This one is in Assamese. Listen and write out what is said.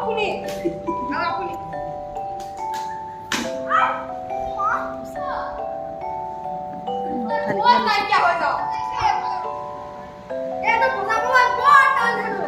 আপুনি খালি খালি নাইকিয়া হৈ যাওঁ এইটো বনাবলৈ বৰ টান হেনো